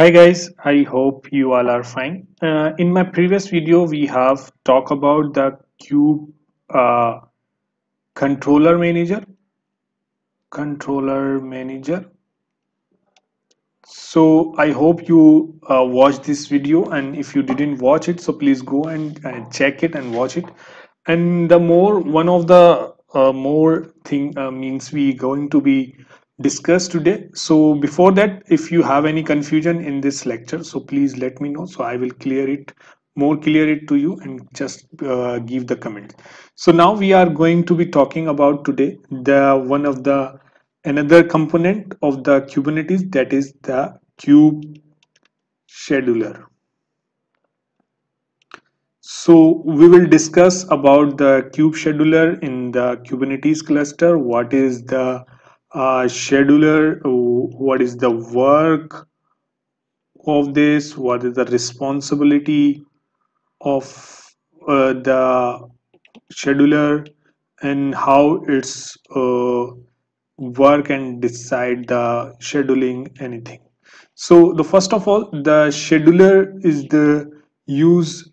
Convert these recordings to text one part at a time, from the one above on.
Hi guys, I hope you all are fine. In my previous video, we have talked about the Cube uh, controller manager. Controller manager. So I hope you watched this video, and if you didn't watch it, so please go and check it and watch it. And the more one of the more thing means we going to be discussed today. So before that, if you have any confusion in this lecture, so please let me know. So I will clear it to you and just give the comment. So now we are going to be talking about today the one of the another component of the Kubernetes, that is the kube scheduler. So we will discuss about the kube scheduler in the Kubernetes cluster. What is the scheduler? What is the work of this? What is the responsibility of the scheduler, and how it's work and decide the scheduling anything. So the first of all, the scheduler is the use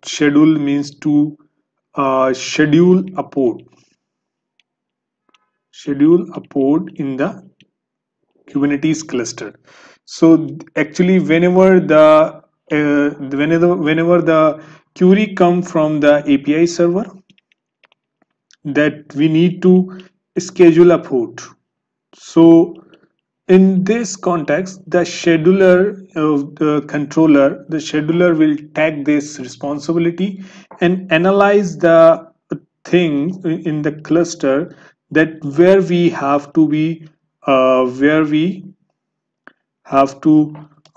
schedule means to schedule a pod in the Kubernetes cluster. So actually, whenever the query come from the API server, that we need to schedule a pod. So in this context, the scheduler of the scheduler will take this responsibility and analyze the things in the cluster, that where we have to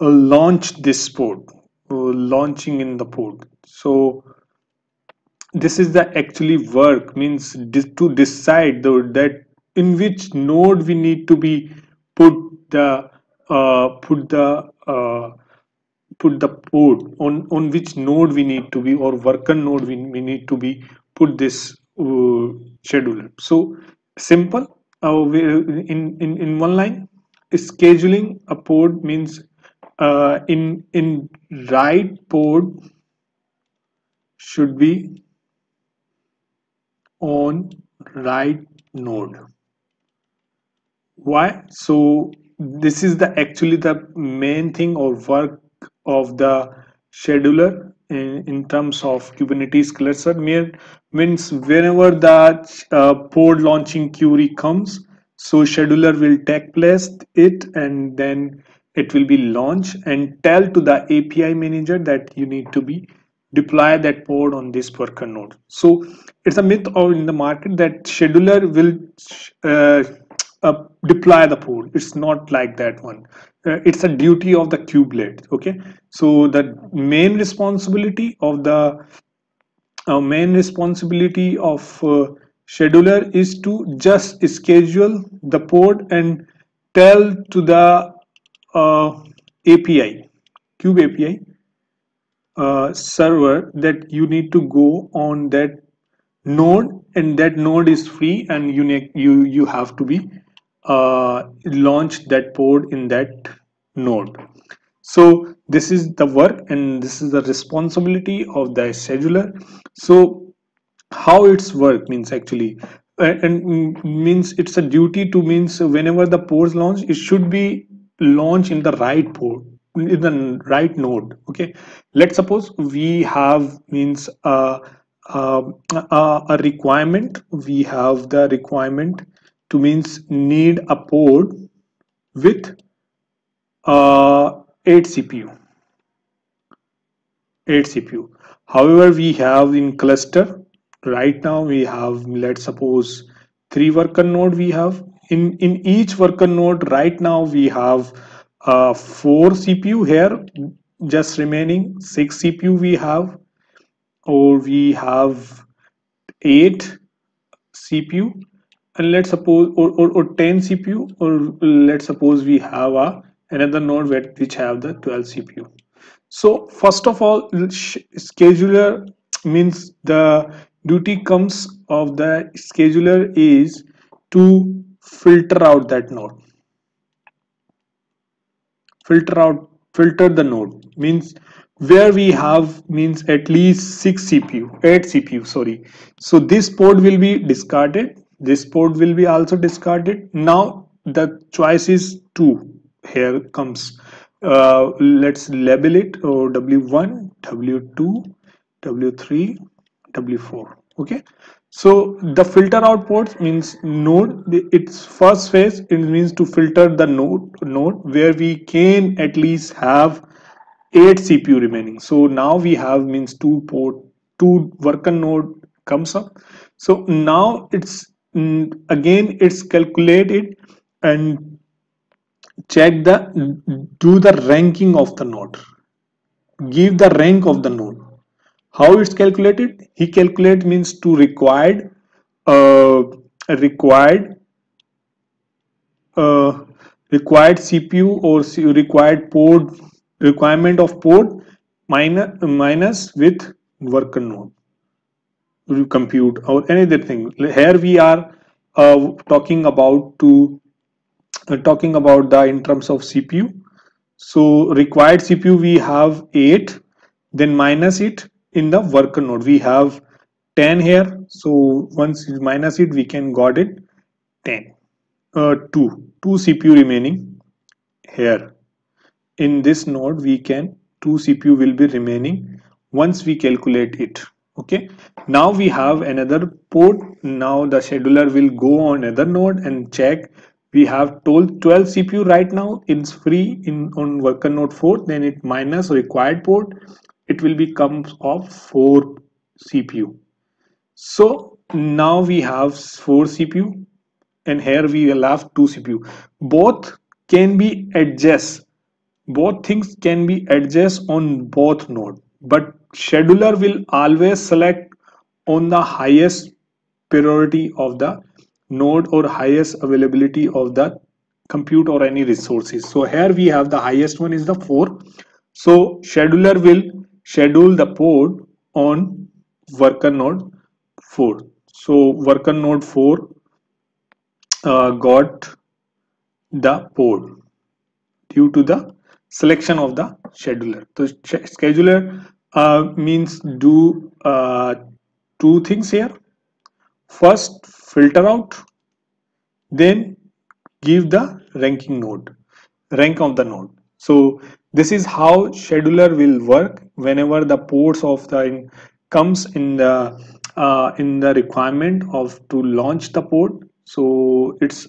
launch this pod, launching in the pod. So this is the actually work means to decide that in which node we need to be put the uh, put the uh, put the pod on which node we need to be, or worker node we need to be put this scheduler. So simple, in one line, scheduling a pod means in right pod should be on right node. Why? So this is the actually the main thing or work of the scheduler in terms of Kubernetes cluster. Means whenever the pod launching query comes, so scheduler will take place it, and then it will be launched and tell to the API manager that you need to be deploy that pod on this worker node. So it's a myth or in the market that scheduler will deploy the pod. It's not like that one. It's a duty of the kubelet. Okay, so the main responsibility of scheduler is to just schedule the pod and tell to the API, kube API server, that you need to go on that node, and that node is free, and you have to be launch that pod in that node. So this is the work and this is the responsibility of the scheduler. So how it's work means actually, means it's a duty to means whenever the pods launch, it should be launched in the right port, in the right node. Okay, let's suppose we have means a requirement. We have the requirement to means need a pod with 8 CPU, 8 CPU. However, we have in cluster right now we have, let's suppose, 3 worker node. We have in each worker node right now we have 4 CPU here, just remaining 6 CPU we have, or we have 8 CPU, and let's suppose, or 10 CPU, or let's suppose we have another node which have the 12 CPU. So first of all, scheduler means the duty comes of the scheduler is to filter out that node. filter the node means where we have means at least 6 CPU, 8 CPU, sorry. So this port will be discarded. This port will be also discarded. Now the choice is two. Here comes. Let's label it W1, W2, W3, W4. Okay. So the filter outputs means node. Its first phase it means to filter the node where we can at least have 8 CPU remaining. So now we have means two worker node comes up. So now it's again it's calculated and check the do the ranking of the node, give the rank of the node. How it's calculated? He calculate means to uh, required uh, required CPU or required port requirement of port minus with worker node compute or any other thing. Here we are talking about to talking about the in terms of CPU. So required CPU we have 8, then minus it in the worker node we have 10 here. So once you minus it we can got it 10. 2 CPU remaining here. In this node we can 2 CPU will be remaining once we calculate it. Okay, now we have another port. Now the scheduler will go on another node and check. We have told 12 CPU right now. It's free in on worker node 4. Then it minus required port. It will become of 4 CPU. So now we have 4 CPU and here we will have 2 CPU. Both can be adjust. Both things can be adjust on both node, but scheduler will always select on the highest priority of the node or highest availability of the compute or any resources. So here we have the highest one is the 4. So scheduler will schedule the port on worker node 4. So worker node 4 got the port due to the selection of the scheduler. So scheduler means do two things here. First, filter out, then give the rank of the node. So this is how scheduler will work whenever the ports of the comes in the requirement of to launch the port. So it's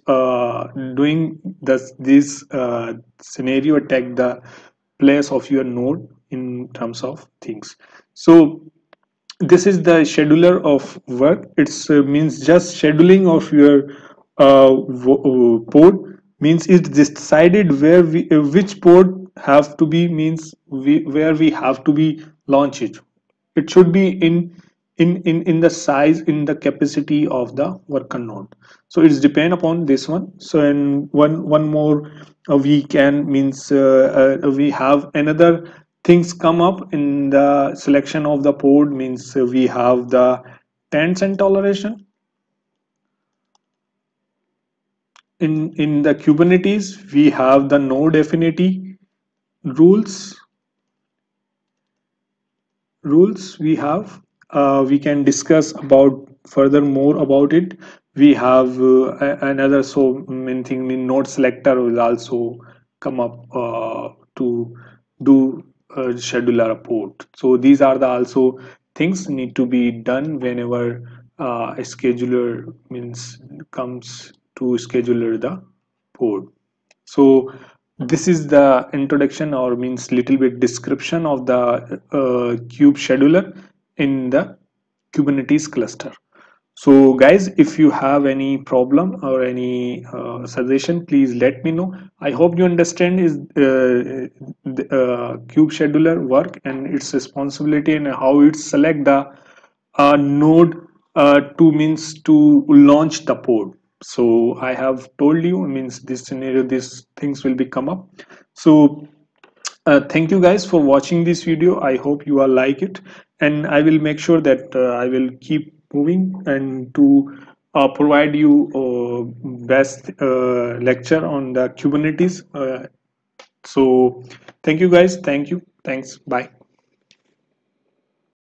doing this scenario take the place of your node in terms of things. So this is the scheduler of work. It's means just scheduling of your port means it's decided where we which port have to be means where we have to be launch it. It should be in the size in the capacity of the worker node. So it's depend upon this one. So and one more we can means we have another things come up in the selection of the port means we have the tensor toleration in the Kubernetes. We have the node affinity rules we have. We can discuss about further more about it. We have another so main thing in node selector will also come up to do scheduler a port. So these are the also things need to be done whenever a scheduler means comes to scheduler the port. So this is the introduction or means little bit description of the kube scheduler in the Kubernetes cluster. So guys, if you have any problem or any suggestion, please let me know. I hope you understand is the kube scheduler work and its responsibility and how it select the node to means to launch the port. So I have told you means this scenario these things will be come up. So thank you guys for watching this video. I hope you all like it, and I will make sure that I will keep moving and to provide you best lecture on the Kubernetes So thank you guys. Thank you. Thanks. Bye.